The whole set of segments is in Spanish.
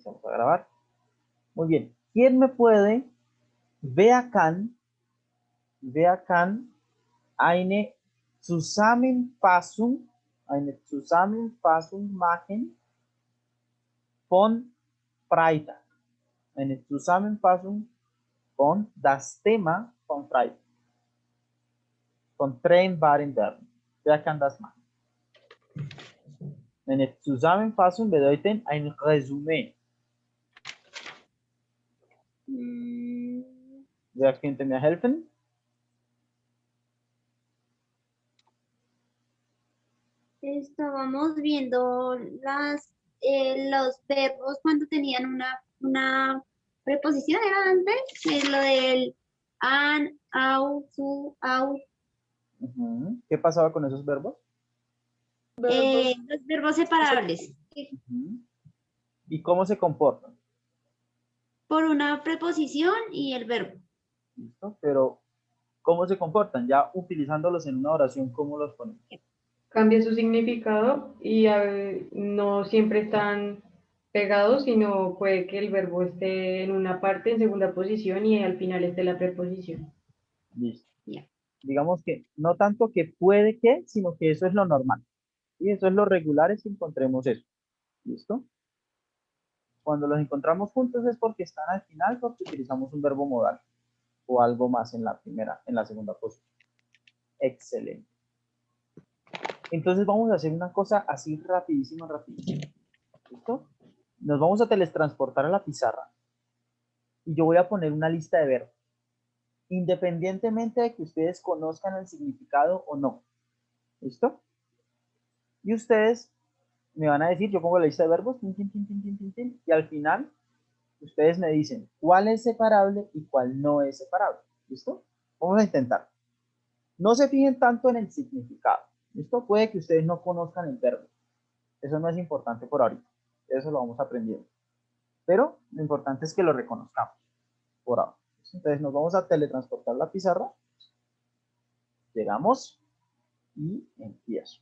Empezamos a grabar. Muy bien. ¿Quién me puede? Wer kann eine Zusammenfassung machen von Freitag? Eine Zusammenfassung von das Thema von Freitag. Von trennbaren Verben. Wer kann das machen? Eine Zusammenfassung bedeutet ein Resümee. Wer könnte mir helfen? Estábamos viendo los verbos cuando tenían una preposición, ¿era antes? Lo del an, au, su, au. ¿Qué pasaba con esos verbos? Los verbos separables. ¿Y cómo se comportan? Por una preposición y el verbo. ¿Listo? Pero, ¿cómo se comportan? Ya utilizándolos en una oración, ¿cómo los ponemos? Cambia su significado y no siempre están pegados, sino puede que el verbo esté en una parte, en segunda posición, y al final esté la preposición. Listo. Yeah. Digamos que no tanto que puede que, sino que eso es lo normal. Y eso es lo regular, es que encontremos eso. ¿Listo? Cuando los encontramos juntos es porque están al final, porque utilizamos un verbo modal o algo más en la segunda posición. Excelente. Entonces vamos a hacer una cosa así rapidísima. ¿Listo? Nos vamos a teletransportar a la pizarra y yo voy a poner una lista de verbos, independientemente de que ustedes conozcan el significado o no. ¿Listo? Y ustedes me van a decir, yo pongo la lista de verbos, y al final ustedes me dicen cuál es separable y cuál no es separable. ¿Listo? Vamos a intentar. No se fijen tanto en el significado. ¿Listo? Puede que ustedes no conozcan el verbo. Eso no es importante por ahorita. Eso lo vamos aprendiendo. Pero lo importante es que lo reconozcamos por ahora. Entonces nos vamos a teletransportar la pizarra. Llegamos y empiezo.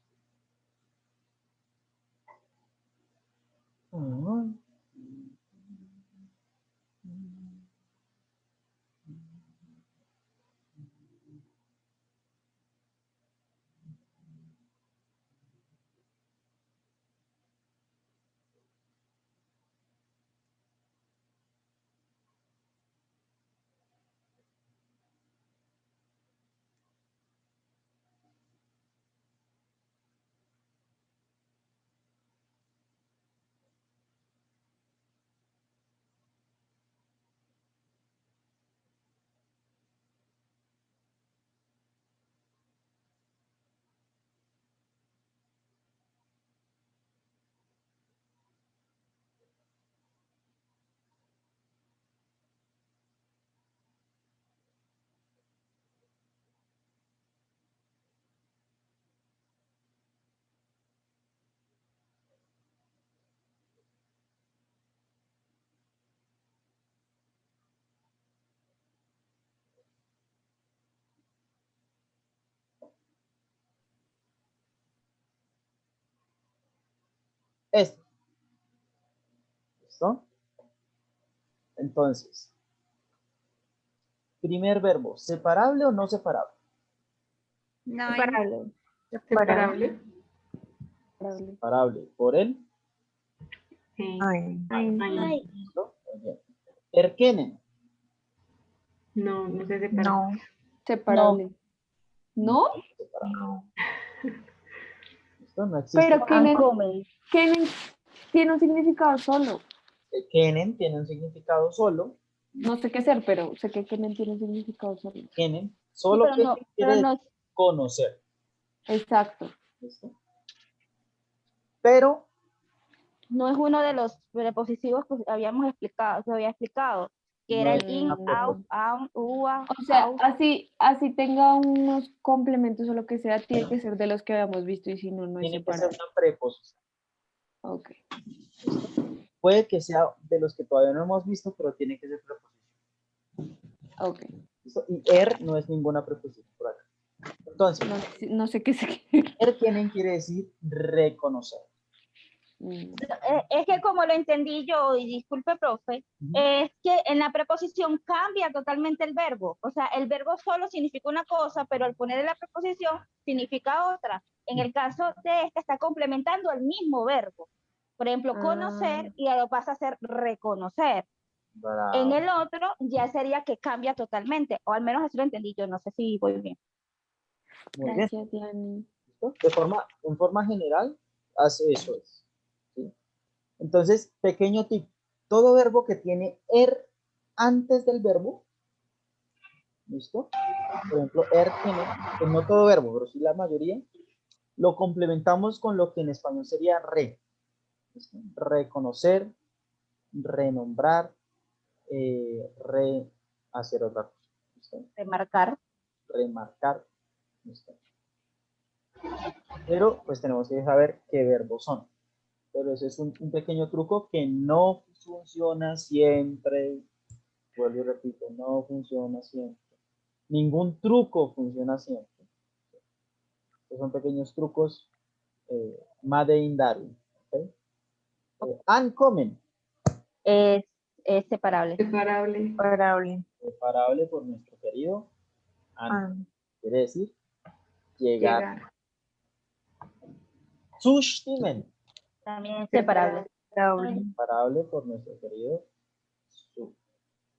Esto. ¿Listo? Entonces, primer verbo, ¿separable o no separable? No, Separable. ¿Separable? Separable. ¿Por él? Sí. ¿Listo? Muy bien. Erkennen. No, no se separa. No. Separable. ¿No? Separable. ¿Listo? No existe. Pero Kennen tiene un significado solo. Kennen tiene un significado solo. No sé qué hacer, pero sé que Kennen tiene un significado solo. Kennen, solo Pero que no, quiere pero no- decir conocer. Exacto. ¿Listo? Pero No es uno de los prepositivos que se había explicado, que era el in, No, out, out, ua, O sea, out. así tenga unos complementos o lo que sea, tiene que ser de los que habíamos visto y si no, no es tiene que ser separable. una preposición. Ok. Puede que sea de los que todavía no hemos visto, pero tiene que ser preposición. Ok. ¿Listo? Y no es ninguna preposición por acá. Entonces, No sé qué es. Erkennen quiere decir reconocer. Es que como lo entendí yo, y disculpe, profe, es que en la preposición cambia totalmente el verbo. O sea, el verbo solo significa una cosa, pero al poner la preposición significa otra. En el caso de este, está complementando el mismo verbo. Por ejemplo, conocer y ahora pasa a ser reconocer. En Bravo. el otro ya sería que cambia totalmente, o al menos eso lo entendí yo, no sé si voy bien. Muy bien. Gracias, Diani. ¿Listo? En forma general, hace eso. ¿Sí? Entonces, pequeño tip. Todo verbo que tiene er antes del verbo, ¿listo? Por ejemplo, er tiene, pues no todo verbo, pero sí la mayoría, lo complementamos con lo que en español sería re. ¿Listo? Reconocer, renombrar, hacer otra cosa. ¿Listo? Remarcar. Remarcar. ¿Listo? Pero pues tenemos que saber qué verbos son. Pero ese es un pequeño truco que no funciona siempre. Vuelvo y repito, no funciona siempre. Ningún truco funciona siempre. Estos son pequeños trucos Made in Darwin. ¿Okay? Uncommon. Es separable. Separable. Separable. Separable por nuestro querido quiere decir llegar. Llegar. Zustimmen. También es separable. Separable. Separable por nuestro querido zu.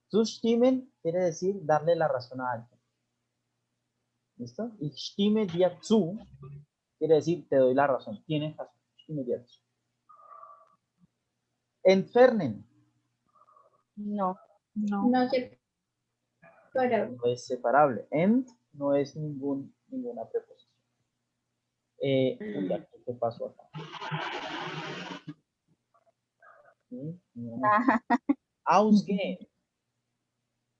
Zustimmen quiere decir darle la razón a alguien. ¿Listo? Ich stimme dir zu quiere decir te doy la razón. Tienes razón. Ich stimme dir zu. Entfernen. No. No. No sé. Pero No es separable. Ent no es ninguna preposición. Uy, aquí, ¿qué pasó acá? ¿Sí? Ausgehen.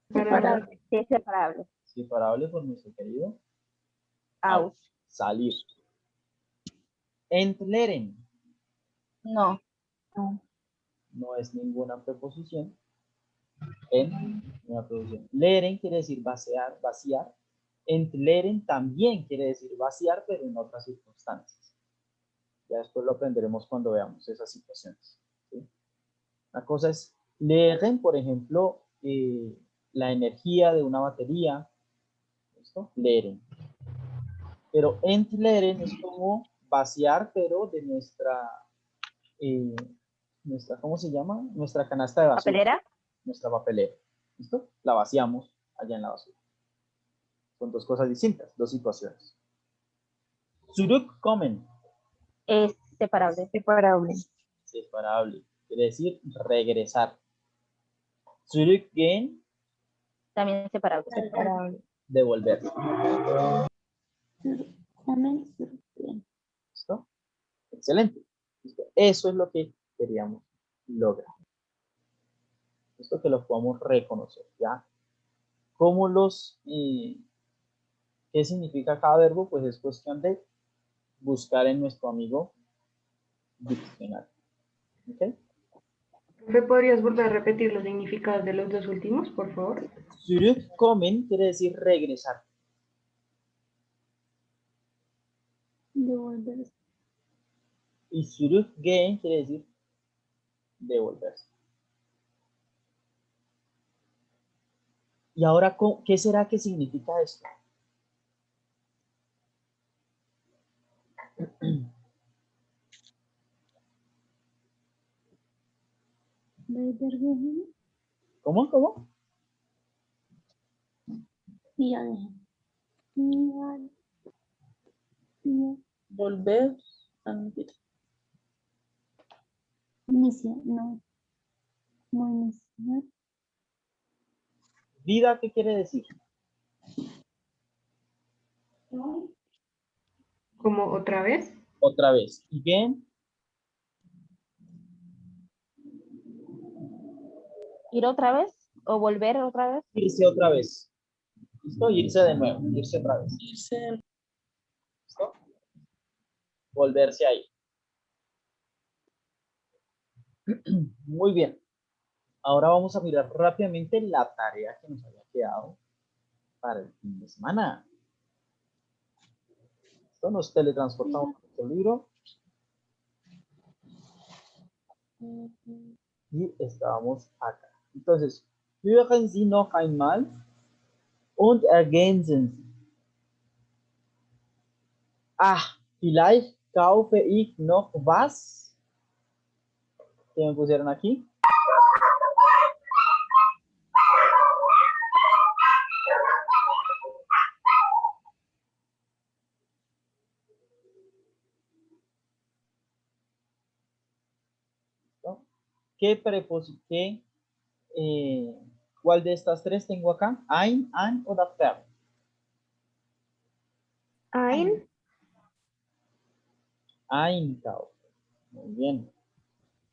Separable. Sí, es separable. Separable por nuestro querido Aus. salir. Entleeren. No. No. No es ninguna preposición. Una preposición. Leeren quiere decir vaciar, vaciar. Entleeren también quiere decir vaciar, pero en otras circunstancias. Ya después lo aprenderemos cuando veamos esas situaciones. ¿Sí? Una cosa es leeren, por ejemplo, la energía de una batería. ¿Listo? Leeren. Pero entleren es como vaciar, pero de nuestra, ¿cómo se llama? Nuestra canasta de basura. ¿Papelera? Nuestra papelera. ¿Listo? La vaciamos allá en la basura. Son dos cosas distintas, dos situaciones. Zurückkommen. Es separable. Separable. Separable. Quiere decir regresar. Zurückgehen. También es separable. Separable. Devolver. ¿Listo? Excelente. ¿Listo? Eso es lo que queríamos lograr. Esto que lo podamos reconocer, ¿ya? ¿Cómo qué significa cada verbo? Pues es cuestión de buscar en nuestro amigo diccionario. ¿Ok? ¿Me podrías volver a repetir los significados de los dos últimos, por favor? Zurückkommen quiere decir regresar. devolver. Y zurückgehen quiere decir devolverse. Y ahora, ¿qué será que significa esto? ¿Cómo? ¿Cómo? Volver. Inicia, no. No iniciar. Vida, ¿qué quiere decir? ¿Como otra vez? Otra vez. ¿Y bien? ¿Ir otra vez? ¿O volver otra vez? Irse otra vez. ¿Listo? Irse de nuevo. Irse otra vez. Irse. ¿Listo? Volverse ahí. Muy bien. Ahora vamos a mirar rápidamente la tarea que nos había quedado para el fin de semana. ¿Listo? Nos teletransportamos a nuestro libro. Y estábamos acá. Entonces, hören Sie noch einmal und ergänzen Sie. Ah, vielleicht kaufe ich noch was. ¿Qué me pusieron aquí? ¿No? ¿Qué preposición? ¿Cuál de estas tres tengo acá? Ein, an o der? Ein. Einkaufen. Muy bien.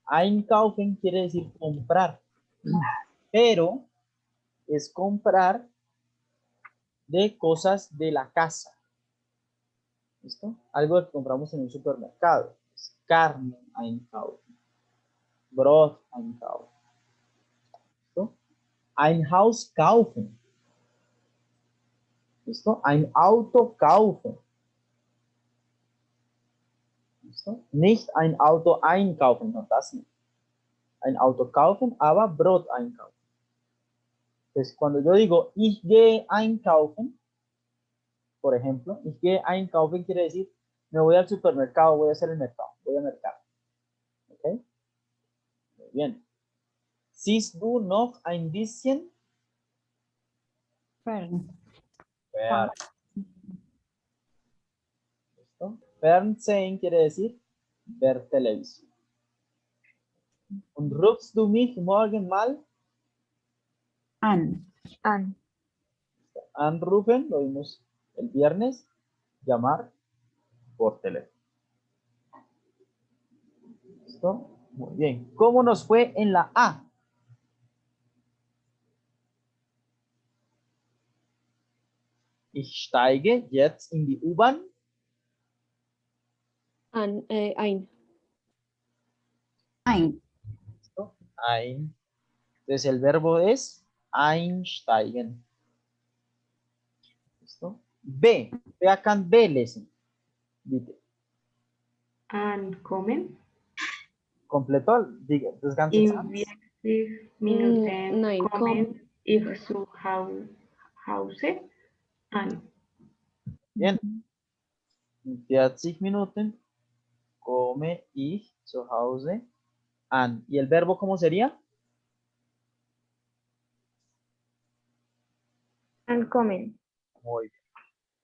Einkaufen quiere decir comprar. Pero es comprar de cosas de la casa. ¿Listo? Algo que compramos en un supermercado. Es carne einkaufen. Brot einkaufen. ¿Listo? Ein Haus kaufen. ¿Listo? Ein Auto kaufen. ¿Listo? Nicht ein Auto einkaufen, no, das nicht. Ein Auto kaufen, aber Brot einkaufen. Entonces, cuando yo digo ich gehe einkaufen, por ejemplo, ich gehe einkaufen quiere decir me voy al supermercado, voy a hacer el mercado, voy a mercar. ¿Ok? Muy bien. Siehst du noch ein bisschen? Fern. Fern. ¿Listo? Fernsehen quiere decir ver televisión. Und rufst du mich morgen mal? An. An. Anrufen, lo vimos el viernes, llamar por teléfono. ¿Listo? Muy bien. ¿Cómo nos fue en la A? Ich steige jetzt in die U-Bahn. Ein. Ein. ¿Listo? Ein. Entonces el verbo es einsteigen. ¿Listo? B. Wer kann B lesen? Bitte. Ankommen. ¿Completó? Diga, das ganze In Satz. 40 Minuten nein, kommen ich zu Hause an. Bien. In 40 Minuten komme ich zu Hause an. ¿Y el verbo cómo sería? Ankommen. Muy bien.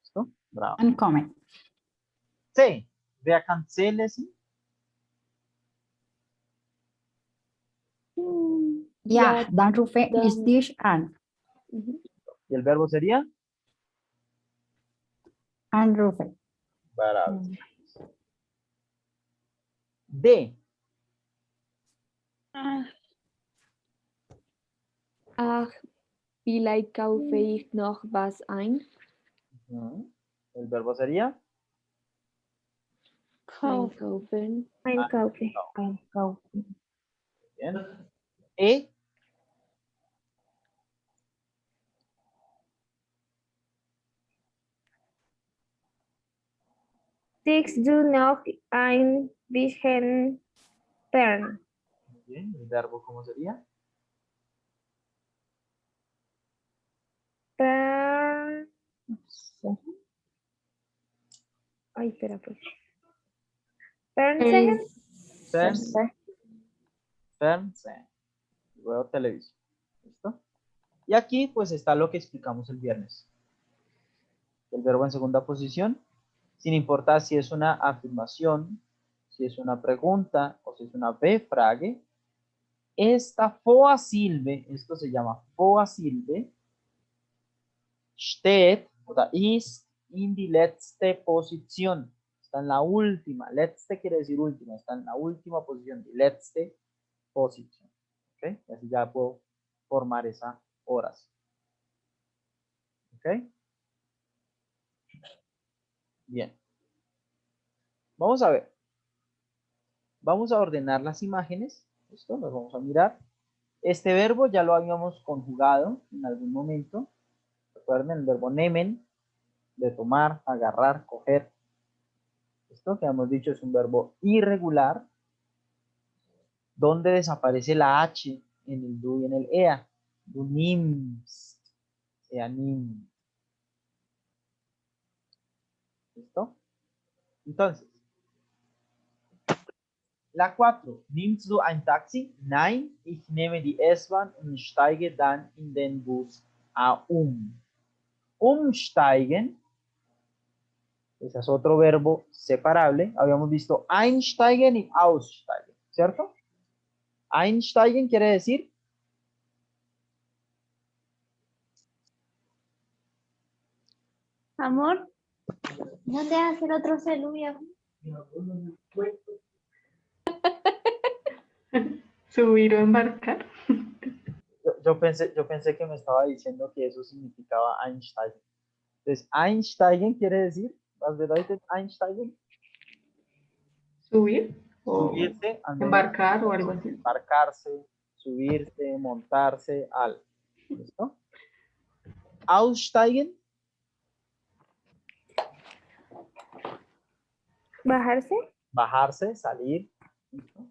¿Listo? Bravo. Ankommen. C. Wer kann C lesen? Ja, dann rufe dann- ich dich an. Mhm. ¿Y el verbo sería? Anrufen. Bravo. D. Ach, vielleicht kaufe ich noch was ein. El verbo sería? Einkaufen. Einkaufen. Einkaufen. Bien. E. Siehst du noch ein bisschen fern? Muy bien. ¿El verbo cómo sería? Fern. Ay, espera, pues. Fernsehen. Fernsehen. Fernsehen. Luego televisión. ¿Listo? Y aquí pues está lo que explicamos el viernes. El verbo en segunda posición, sin importar si es una afirmación, si es una pregunta o si es una B-frage, esta Vorsilbe, esto se llama Vorsilbe, steht oder ist in die letzte Position. Está en la última. Letzte quiere decir última. Está en la última posición. Die letzte Position. ¿Ok? Y así ya puedo formar esa oración. ¿Ok? Bien. Vamos a ver. Vamos a ordenar las imágenes. ¿Listo? Las vamos a mirar. Este verbo ya lo habíamos conjugado en algún momento. Recuerden el verbo nehmen, de tomar, agarrar, coger. Esto que hemos dicho es un verbo irregular. ¿Dónde desaparece la H en el du y en el ea? Du nimmst. Er nimmt. ¿Listo? Entonces, la 4. Nimmst du ein Taxi? Nein, ich nehme die S-Bahn und steige dann in den Bus um. Umsteigen, ese es otro verbo separable. Habíamos visto einsteigen y aussteigen, ¿cierto? Einsteigen quiere decir Amor, ¿dónde hace el otro celular? Subir o embarcar. yo pensé que me estaba diciendo que eso significaba einsteigen. Entonces, einsteigen quiere decir, was bedeutet einsteigen? Subir o Subirse, embarcar o algo así. embarcarse, subirse, montarse, algo. ¿Listo? Aussteigen, Bajarse. bajarse, salir. ¿Listo?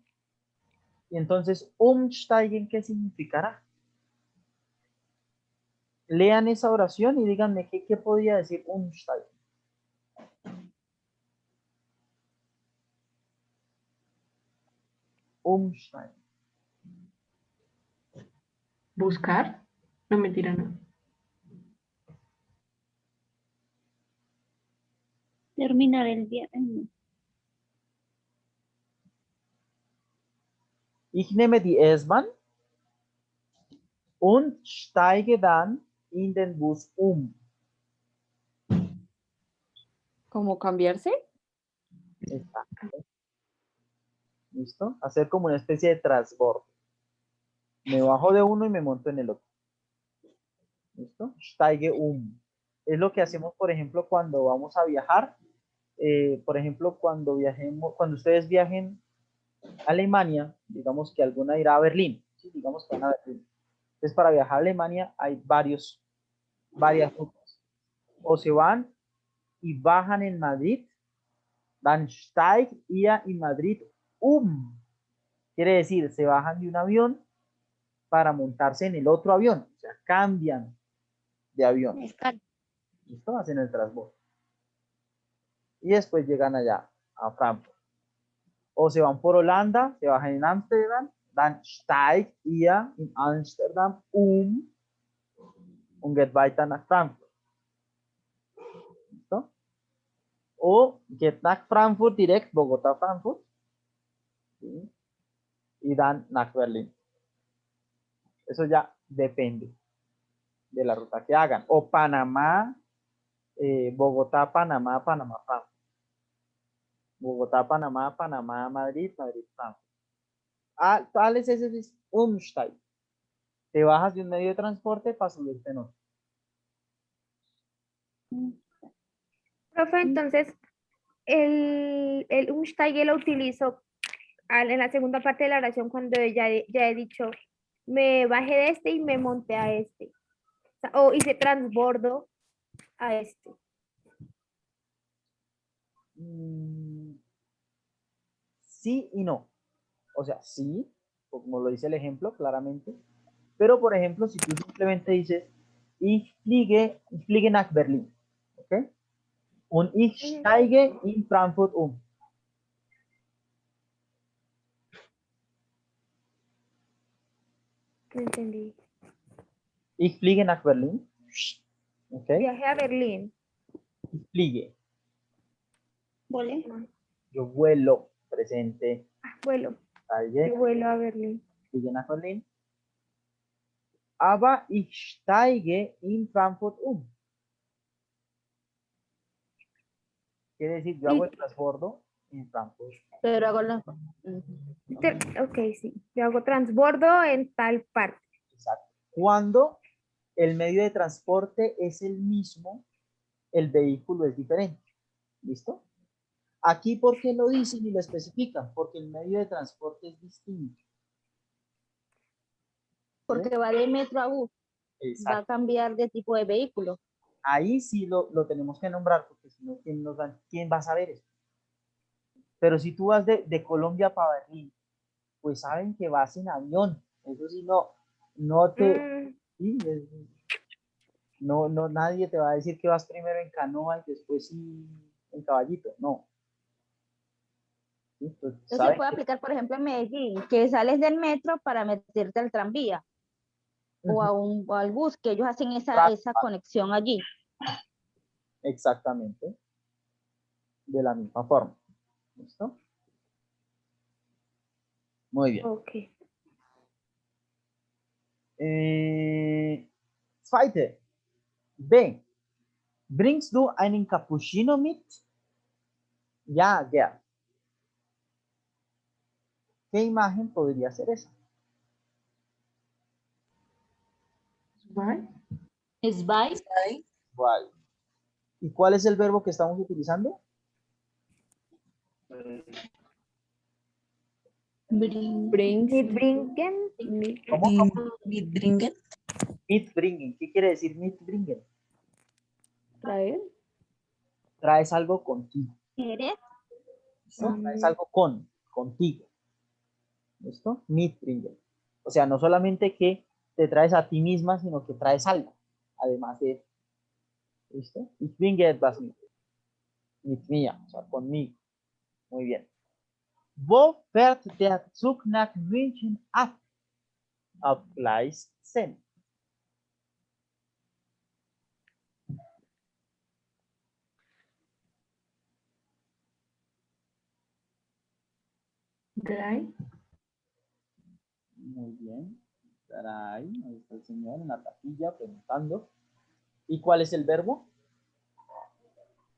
Y entonces, umsteigen, ¿qué significará? Lean esa oración y díganme qué podría decir umsteigen. Umsteigen. Buscar. No, mentira, no. Terminar el día. Ich nehme die S-Bahn und steige dann in den Bus ¿Cómo cambiarse? Exacto. ¿Listo? Hacer como una especie de transbordo. Me bajo de uno y me monto en el otro. ¿Listo? Steige Es lo que hacemos, por ejemplo, cuando vamos a viajar. Por ejemplo, cuando ustedes viajen a Alemania, digamos que alguna irá a Berlín. ¿Sí? Digamos que van a Berlín. Entonces, para viajar a Alemania hay varias rutas. O se van y bajan en Madrid, dann steigt ihr in Madrid Quiere decir, se bajan de un avión para montarse en el otro avión. O sea, cambian de avión. ¿Listo? Hacen el transbordo. Y después llegan allá, a Frankfurt. O se van por Holanda, se bajan en Ámsterdam, dann steigt ihr in Amsterdam und geht weiter nach Frankfurt. ¿Listo? O geht nach Frankfurt direkt, Bogotá, Frankfurt. ¿Sí? Y dan nach Berlín. Eso ya depende de la ruta que hagan. O Panamá, Bogotá, Panamá, Panamá, Frankfurt. Bogotá, Panamá, Panamá, Madrid, Madrid, Frankfurt. Tales es Umsteig. Te bajas de un medio de transporte para subirte en otro. Profe, entonces el Umsteige lo utilizo en la segunda parte de la oración cuando ya he dicho me bajé de este y me monté a este. O hice transbordo a este. Sí y no. O sea, sí, como lo dice el ejemplo claramente. Pero, por ejemplo, si tú simplemente dices ich fliege nach Berlin. ¿Ok? Und ich steige in Frankfurt No entendí. Ich fliege nach Berlin. ¿Ok? Viajé a Berlín. Ich fliege. ¿Vole? Yo vuelo, presente. Vuelo. Steige. Yo vuelo a Berlín. Fliege nach Berlin. Aber ich steige in Frankfurt Quiere decir, yo hago el transbordo en Frankfurt. Pero hago la... Ok, sí. Yo hago transbordo en tal parte. Exacto. Cuando el medio de transporte es el mismo, el vehículo es diferente. ¿Listo? Aquí, ¿por qué lo dicen y lo especifican? Porque el medio de transporte es distinto. Porque va de metro a bus. Exacto. Va a cambiar de tipo de vehículo. Ahí sí lo tenemos que nombrar, porque si no, ¿quién va a saber eso? Pero si tú vas de Colombia para Berlín, pues saben que vas en avión. Eso sí, no te, Mm, sí, no, nadie te va a decir que vas primero en canoa y después sí en caballito, no. Sí, pues Eso se saben puede que, aplicar, por ejemplo, en Medellín, que sales del metro para meterte al tranvía o al bus, que ellos hacen esa conexión allí. exactamente de la misma forma. ¿Listo? Muy bien. ok. Zweite. B. Bringst du einen Cappuccino mit? Ja, gern. ¿Qué imagen podría ser esa? Es by. ¿Cuál? ¿Y cuál es el verbo que estamos utilizando? Brings. Mitbringen. ¿Cómo? Mitbringen. Mitbringen. ¿Qué quiere decir mitbringen? Traer. Traes algo contigo. ¿Eres? ¿Listo? Traes algo contigo. ¿Listo? Mitbringen. O sea, no solamente que te traes a ti misma, sino que traes algo. Además de eso. ¿Listo? Ich bringe etwas mit mir, o sea, conmigo. Muy bien. Wo fährt der Zug nach München ab? Auf Gleis 10. Muy bien. Estará ahí está el señor en la taquilla preguntando. ¿Y cuál es el verbo?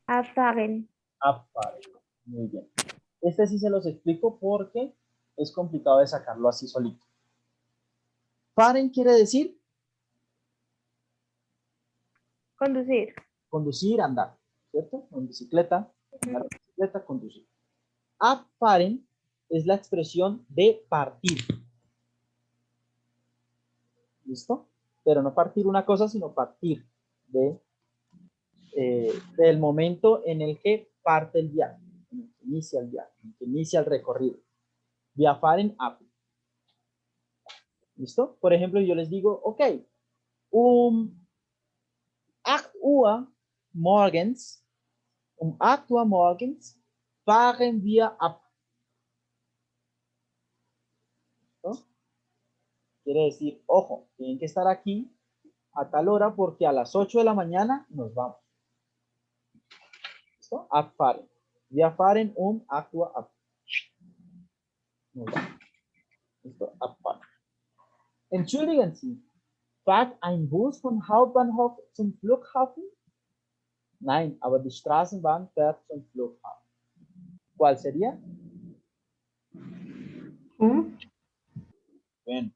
Abfahren. Abfahren. Muy bien. Este sí se los explico porque es complicado de sacarlo así solito. Fahren quiere decir Conducir. conducir, andar, ¿cierto? En bicicleta, andar en bicicleta, conducir. Abfahren es la expresión de partir. ¿Listo? Pero no partir una cosa, sino partir del momento en el que parte el viaje, en el que inicia el viaje, en el que inicia el recorrido. Viajar ab. ¿Listo? Por ejemplo, yo les digo, ok, 8 Uhr morgens, 8 Uhr morgens fahren wir ab. ¿Listo? Quiere decir, ojo, tienen que estar aquí a tal hora porque a las 8 de la mañana nos vamos. ¿Listo? Abfahren. Wir fahren 8 Uhr ab. Nos vamos. ¿Listo? Abfahren. Entschuldigen Sie, fährt ein Bus vom Hauptbahnhof zum Flughafen? Nein, aber die Straßenbahn fährt zum Flughafen. ¿Cuál sería? Bien.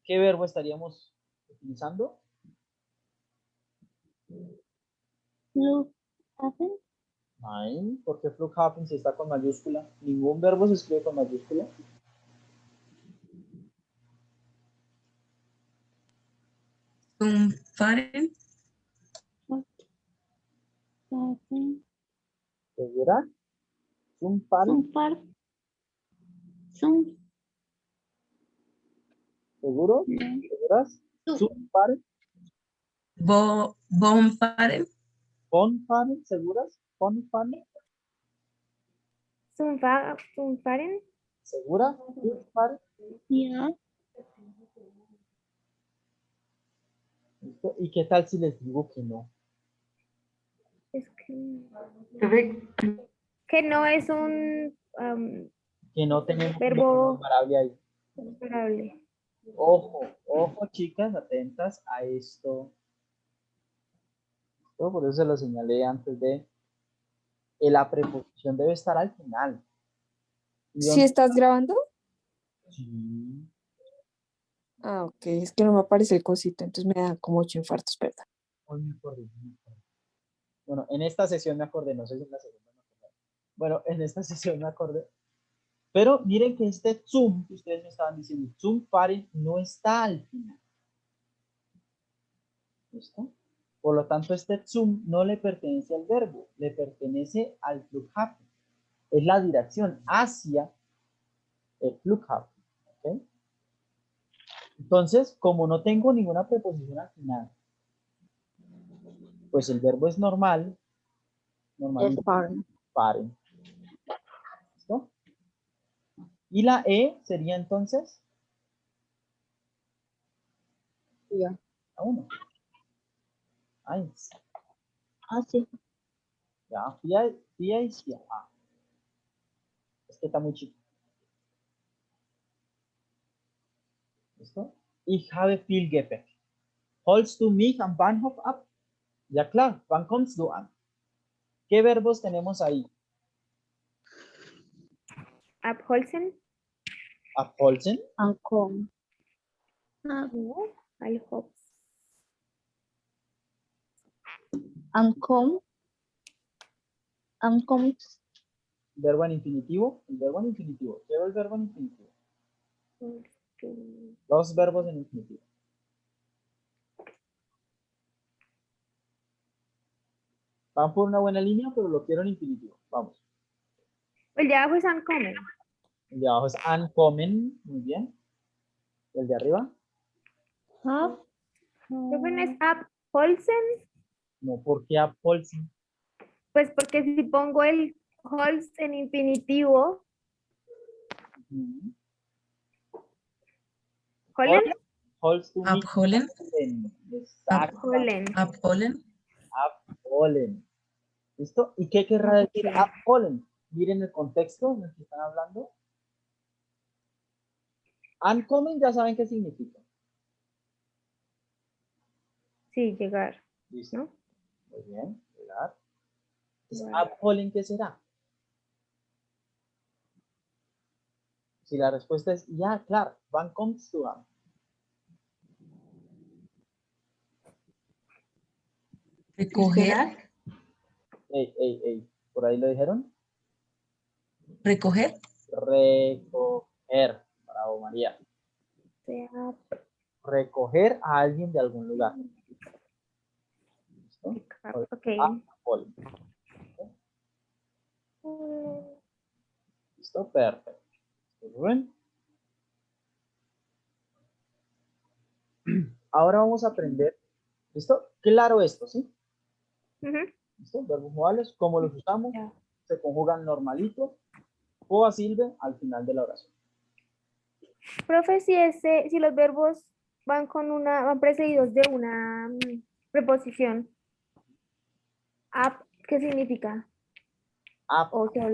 ¿Qué verbo estaríamos utilizando? Flughafen. Nein, porque Flughafen si está con mayúscula. Ningún verbo se escribe con mayúscula. Umfahren. ¿Segura? ¿Zumfahren? ¿Seguro? ¿Seguras? ¿Zumfahren? Bonfahren. ¿Bonfahren? ¿Seguras? ¿Bonfahren? Zumfahren. ¿Segura? ¿Zumfahren? Ja. ¿Listo? ¿Y qué tal si les digo que no? Es que no es un Que no tenemos un verbo comparable ahí. comparable. Ojo, ojo, chicas, atentas a esto. Por eso se lo señalé antes de la preposición debe estar al final. ¿Sí estás grabando? Sí. Ah, ok, es que no me aparece el cosito, entonces me da como 8 infartos, perdón. Hoy me acordé. Bueno, en esta sesión me acordé, no sé si en la segunda me acordé. Bueno, en esta sesión me acordé. Pero miren que este Zoom que ustedes me estaban diciendo, Zoom pare no está al final. ¿Listo? Por lo tanto, este Zoom no le pertenece al verbo, le pertenece al Flughafen. es la dirección hacia el Flughafen. ¿Ok? Entonces, como no tengo ninguna preposición al final, pues el verbo es normal. Normalmente, fahren. ¿Listo? Y la E sería entonces Ya. la 1. Eins. Ah, sí. Ya, vier ist hier. Ah. Es que está muy chico. ¿Listo? Ich habe viel Gepäck. Holst du mich am Bahnhof ab? Ja klar, wann kommst du an? ¿Qué verbos tenemos ahí? Abholzen. Abholzen, Ankom. No, Alhof. Ankom. Ankom. verbo en infinitivo. El verbo en infinitivo. Quiero el verbo en infinitivo. Dos verbos en infinitivo. Van por una buena línea, pero lo quiero en infinitivo. Vamos. El de abajo es ankommen. El de abajo es ankommen. Muy bien. El de arriba. Creo que no es abholzen, No, ¿por qué abholzen? pues porque si pongo el holz en infinitivo, Ujú. ¿Hollen? Holst du mich Abholen. Exacto. Hollen. Abholen. Abholen. ¿Listo? ¿Y qué querrá decir Ok. abholen? Miren el contexto en el que están hablando. Ankommen ya saben qué significa. Sí, llegar, Listo. ¿no? Muy bien. Llegar. Entonces, Vale. abholen, ¿qué será? Si la respuesta es ya, claro. Wann kommst du an? Recoger. Ey. ¿Por ahí lo dijeron? Recoger. Recoger. Bravo, María. Sea, Recoger a alguien de algún lugar. ¿Listo? ok. Abholen. ¿Listo? Perfecto. Muy bien. Ahora vamos a aprender. ¿Listo? Claro esto, ¿sí? Ujú. ¿Listo? Verbos modales, ¿cómo los usamos? Ya. Se conjugan normalito. O a silbe al final de la oración. Profe, si los verbos van precedidos de una preposición, ¿qué significa? A O sea,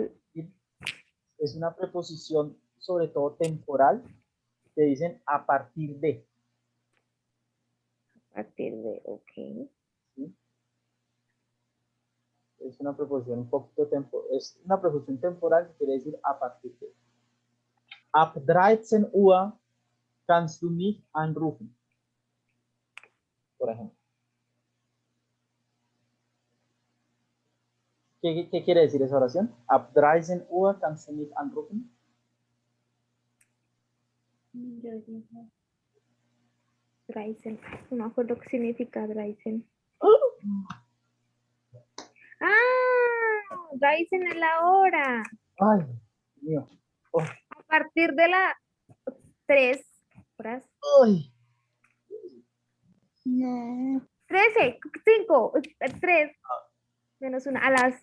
es una preposición sobre todo temporal que dicen a partir de. a partir de, ok. ¿Sí? Es una preposición un poquito es una preposición temporal que quiere decir a partir de. Ab 13 Uhr kannst du mich anrufen. Por ejemplo. ¿Qué quiere decir esa oración? Ab 13 Uhr kannst du mich anrufen. Dreisen. No me acuerdo qué significa Dreisen. Dreisen es la hora. Ay, Dios mío. Oh, A partir de las 3 horas. ay. 13, 5, 3 menos 1. A las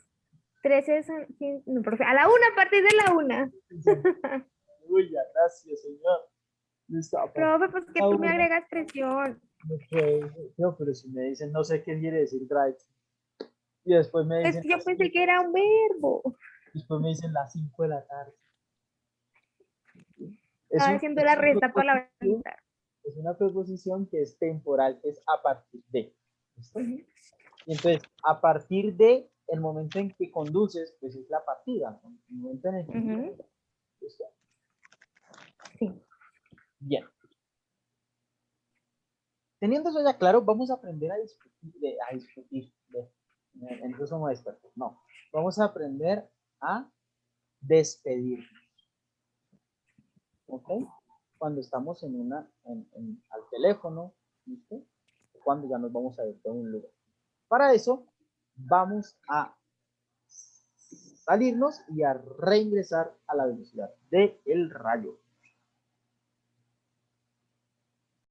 13 son, no, profe, a la 1, a partir de la 1. Uy, ya, gracias, señor. Listo, a partir Profe, pues que de la tú me una. agregas presión. No, pero si me dicen, no sé qué quiere decir drive. Y después me Es dicen, que yo pensé que era un verbo. después me dicen las 5 de la tarde. Estaba haciendo la resta por la preposición, mitad. es una preposición que es temporal, que es a partir de. ¿Listo? Ujú. Y entonces, a partir de el momento en que conduces, pues es la partida, ¿no? El momento en el que Ujú. ¿listo? Sí. Bien. Teniendo eso ya claro, vamos a aprender a discutir. En eso somos expertos. No. Vamos a aprender a despedirnos. ¿Ok? Cuando estamos al teléfono, ¿listo? Cuando ya nos vamos a ir de un lugar. Para eso, vamos a salirnos y a reingresar a la velocidad del rayo.